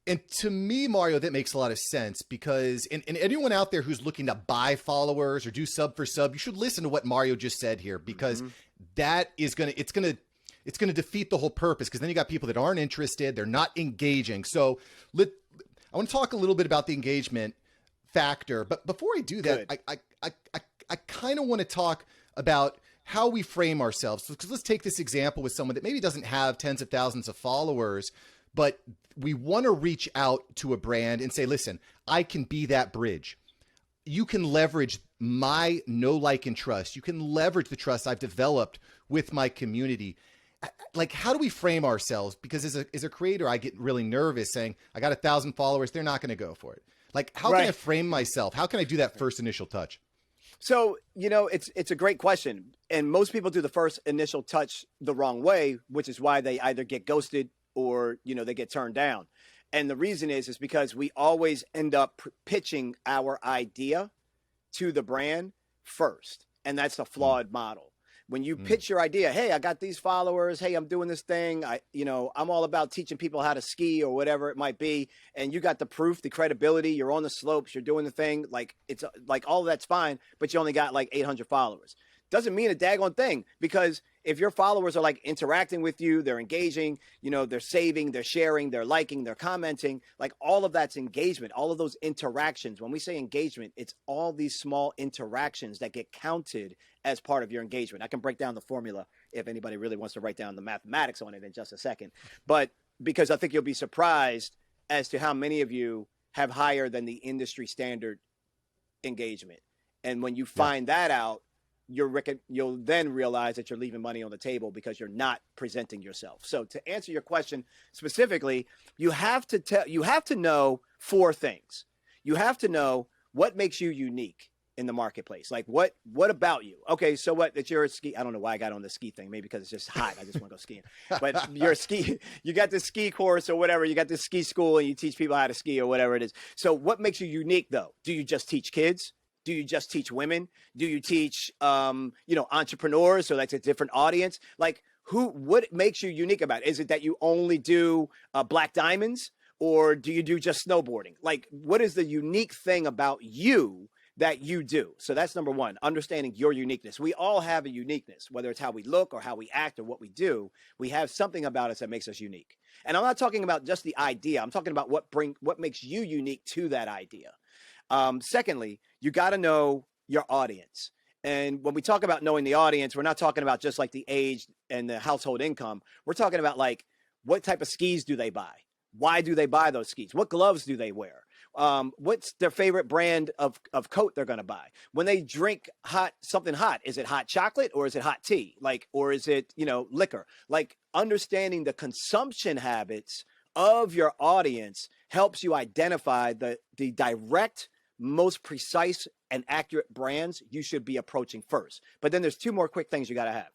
And to me, Mario, that makes a lot of sense because, and anyone out there who's looking to buy followers or do sub for sub, you should listen to what Mario just said here, because that is it's going to defeat the whole purpose, because then you got people that aren't interested. They're not engaging. So I want to talk a little bit about the engagement factor. But before I do that, I kind of want to talk about how we frame ourselves. Because let's take this example with someone that maybe doesn't have tens of thousands of followers, but we want to reach out to a brand and say, listen, I can be that bridge. You can leverage my know, like, and trust. You can leverage the trust I've developed with my community. Like, how do we frame ourselves? Because as a creator, I get really nervous saying, I got 1,000 followers. They're not going to go for it. Like, how can I frame myself? How can I do that first initial touch? So, it's a great question. And most people do the first initial touch the wrong way, which is why they either get ghosted or, they get turned down. And the reason is because we always end up pitching our idea to the brand first. And that's a flawed model. When you pitch your idea, hey, I got these followers. Hey, I'm doing this thing. I'm all about teaching people how to ski or whatever it might be. And you got the proof, the credibility. You're on the slopes. You're doing the thing. Like, it's like all of that's fine, but you only got like 800 followers. Doesn't mean a daggone thing, because if your followers are like interacting with you, they're engaging, they're saving, they're sharing, they're liking, they're commenting, like all of that's engagement, all of those interactions. When we say engagement, it's all these small interactions that get counted as part of your engagement. I can break down the formula if anybody really wants to write down the mathematics on it in just a second. But because I think you'll be surprised as to how many of you have higher than the industry standard engagement. And when you find that out, you'll then realize that you're leaving money on the table because you're not presenting yourself. So to answer your question specifically, you have to know four things. You have to know what makes you unique in the marketplace. Like what about you? Okay, so what? That you're a ski. I don't know why I got on the ski thing. Maybe because it's just hot. I just want to go skiing. But you're a ski. You got this ski course or whatever. You got this ski school and you teach people how to ski or whatever it is. So what makes you unique though? Do you just teach kids? Do you just teach women? Do you teach, entrepreneurs? So that's a different audience. Like what makes you unique about it? Is it that you only do black diamonds, or do you do just snowboarding? Like, what is the unique thing about you that you do? So that's number one, understanding your uniqueness. We all have a uniqueness, whether it's how we look or how we act or what we do. We have something about us that makes us unique. And I'm not talking about just the idea. I'm talking about what makes you unique to that idea. Secondly, you got to know your audience. And when we talk about knowing the audience, we're not talking about just like the age and the household income. We're talking about like, what type of skis do they buy? Why do they buy those skis? What gloves do they wear? What's their favorite brand of coat they're going to buy? When they drink something hot, is it hot chocolate or is it hot tea? Like, or is it, liquor? Like, understanding the consumption habits of your audience helps you identify the direct, most precise and accurate brands you should be approaching first. But then there's two more quick things you got to have.